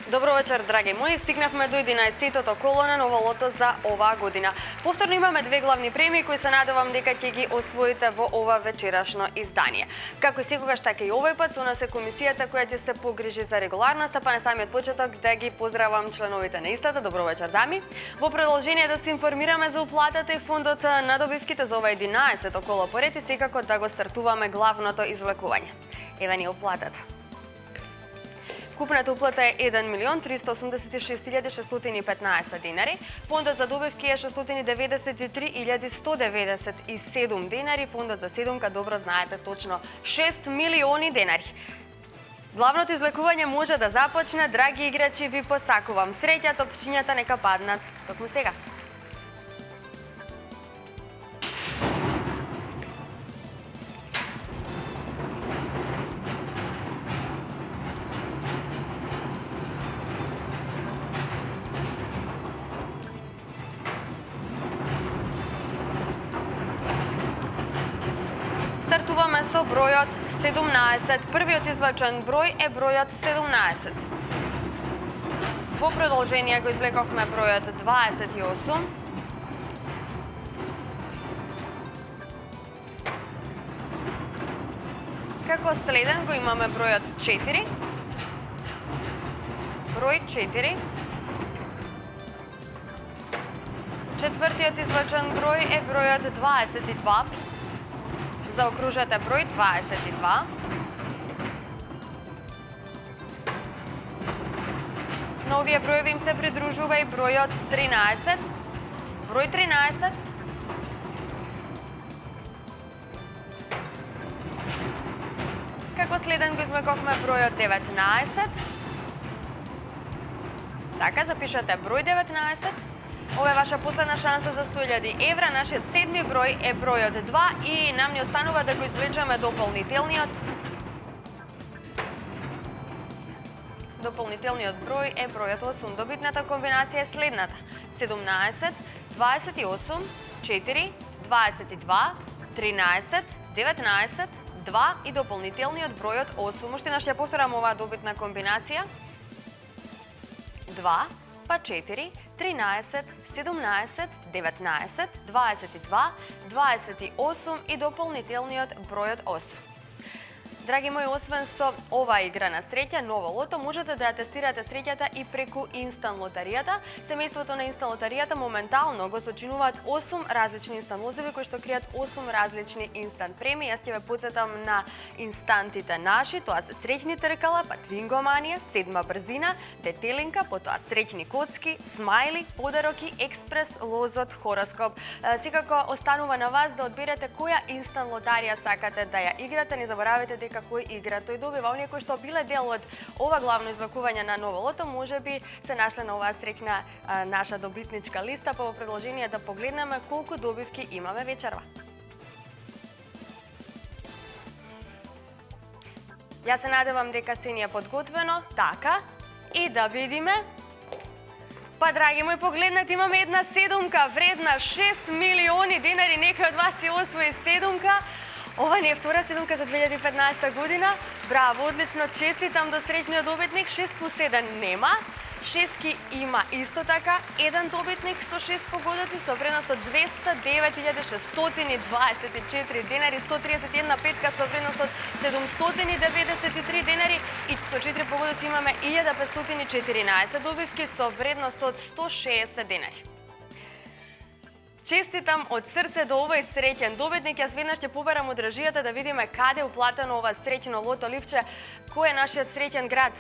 Добро вечер, драги мои. Стигнавме до 11-тото коло на ново лото за оваа година. Повторно имаме две главни премии кои се надевам дека ќе ги освоите во ова вечерашно издание. Како секогаш, така и овој пат со нас е комисијата која ќе се погрижи за регуларноста, па на самиот почеток да ги поздравам членовите на истата. Добро вечер, дами. Во продолжение да се информираме за уплатата и фондот на добивките за ова 11-то коло поред и секако да го стартуваме главното извлекување. Ева ни уплатата. Вкупната уплата е 1.386.615 денари. Фондот за добивки е 693.197 денари. Фондот за седумка, добро знаете точно, 6 милиони денари. Главното излекување може да започне, драги играчи, ви посакувам среќа, топчињата нека паднат токму сега. Стартуваме со бројот 17. Првиот извлечен број е бројот 17. Во продолжение го извлековме бројот 28. Како следен го имаме бројот 4. Број 4. Четвртиот извлечен број е бројот 22. Заокружете број 22. На овие броеви им се придружува и бројот 13. Број 13. Како следен го извлековме бројот 19. Така, запишете број 19. Ова е ваша последна шанса за 100.000 евра. Нашиот седми број е бројот 2 и нам ни останува да го извлечеме дополнителниот. Дополнителниот број е бројот 8. Добитната комбинација е следната: 17, 28, 4, 22, 13, 19, 2 и дополнителниот бројот 8. Уште еднаш ја повторам оваа добитна комбинација: 2 па 4, 13, 17, 19, 22, 28 и дополнителниот бројот 8. Драги мои, освен со ова игра на среќа, ново лото, можете да ја тестирате среќата и преку Инстан лотаријата. Семејството на Инстан лотаријата моментално го сочинуваат 8 различни инстан лозови кои што кријат 8 различни инстант премии. Јас ќе ве потсетам на инстантите наши, тоа се среќни тркала, па твингоманија, седма брзина, детелинка, потоа среќни коцки, смајли, подароки, експрес, лозот, хороскоп. Секако останува на вас да одберете која инстан лотарија сакате да ја играте. Не заборавајте дека кој игра тој добива. Оние кои што биле дел од ова главно извлекување на ново лото, можеби се нашле на оваа среќна наша добитничка листа, па во продолжение да погледнеме колку добивки имаме вечерва. Јас се надевам дека се ни е подготвено, така, и да видиме. Па, драги мои, погледнете, имаме една седумка вредна 6 милиони денари. Некој од вас си освои седумка. Ова не е втора седумка за 2015 година. Браво, одлично, честитам до среќниот добитник. 6 плюс 1 нема. Шестки има исто така еден добитник со 6 погодоци со вредност од 209.624 денари, 131 петка со вредност од 793 денари и со 4 погодоци имаме 1514 добивки со вредност од 160 денари. Честитам од срце до овој среќен добитник. Јас веднаш ќе поберам од држијата да видиме каде е уплатено ова среќно лото ливче, кој е нашиот среќен град.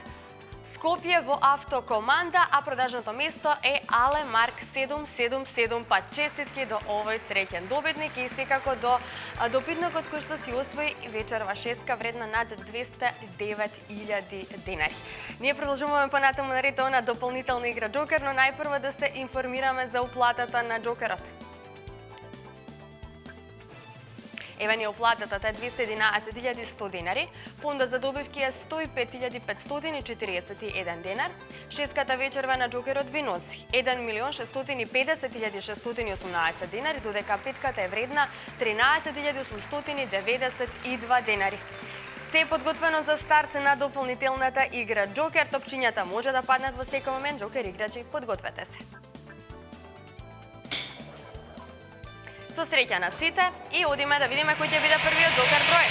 Скопје во автокоманда, а продажното место е Але Марк 777. Па честитки до овој среќен добитник и секако до добитникот кој што си освои вечерва шестка вредна над 209.000 денари. Ние продолжуваме понатаму на ред на дополнителна игра Джокер, но најпрво да се информираме за уплатата на Джокерот. Ева ни оплатата е 211.100 денари, фондот за добивки е 105.541 денар, шестката вечерва на Джокерот ви носи 1.650.618 денари, додека петката е вредна 13.892 денари. Се е подготвено за старт на дополнителната игра Джокер. Топчињата може да паднат во секој момент. Джокер играчи, подгответе се. Со среќа на сите и одиме да видиме кој ќе биде првиот Джокер број.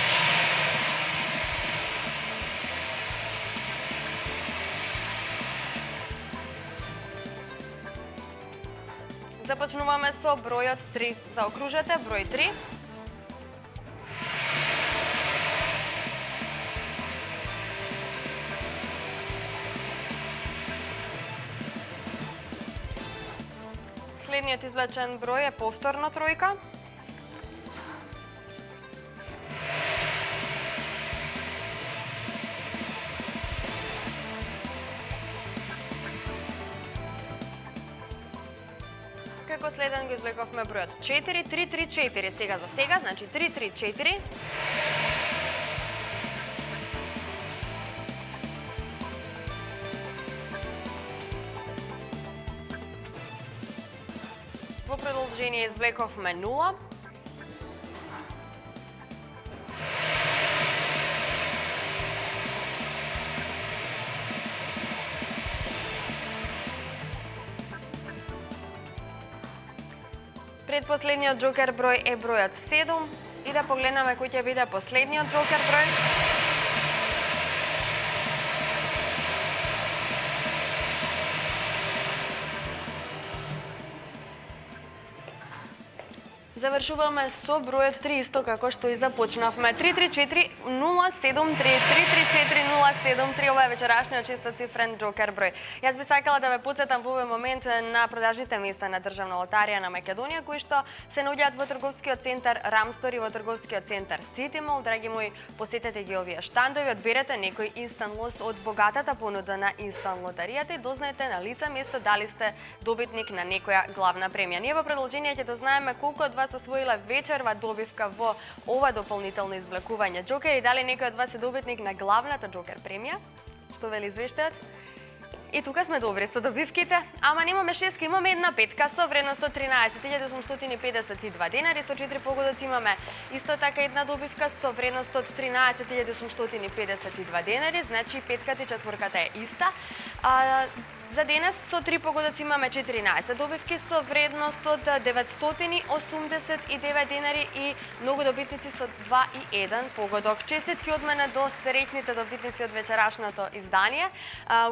Започнуваме со бројот 3. Заокружете број 3. Следниот извлечен број е повторно тројка. Како следен го извлековме бројот 4, 3, 3, 4. Сега за сега, значи 3, 3, 4. Во продолжение извлековме 0. Предпоследниот Джокер број е бројот 7 и да погледнеме кој ќе биде последниот Джокер број. Завршуваме со бројот 3 исто како што и започнавме. 334-073, 334-073, ова е вечерашниот шестоцифрен Джокер број. Јас би сакала да ве потсетам во овој момент на продажните места на Државна лотарија на Македонија, кои што се наоѓаат во трговскиот центар Рамстор и во трговскиот центар Сити Мол. Драги мои, посетете ги овие штандови, одберете некој инстант лос од богатата понуда на инстант лотаријата и дознаете на лице место дали сте добитник на некоја главна премија. Ние во продолжение ќе дознаеме колку од вас освоила вечерва добивка во ова дополнително извлекување Джокер и дали некој од вас е добитник на главната Джокер премија. Што вели извештајот? И тука сме добри со добивките, ама немаме шестка, имаме една петка со вредност од 13.852 денари, со 4 погодоци имаме исто така една добивка со вредност од 13.852 денари, значи петката и четворката е иста. За денес со 3 погодоци имаме 14 добивки со вредност од 989 денари и многу добитници со 2 и 1 погодок. Честитки од мене до среќните добитници од вечерашното издание.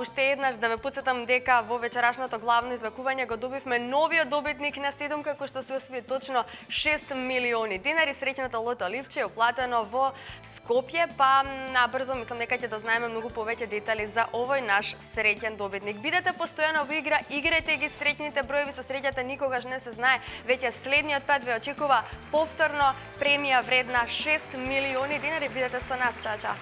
Уште еднаш да ве потсетам дека во вечерашното главно извлекување го добивме новиот добитник на 7 како што се освои точно 6 милиони денари. Среќното лото ливче е оплатено во Скопје, па набрзо мислам дека ќе дознаеме многу повеќе детали за овој наш среќен добитник. Бидете постојано во игра, играјте ги среќните броеви, со среќата никогаш не се знае. Веќе следниот пат ве очекува повторно премија вредна 6 милиони денари. Бидете со нас, чао.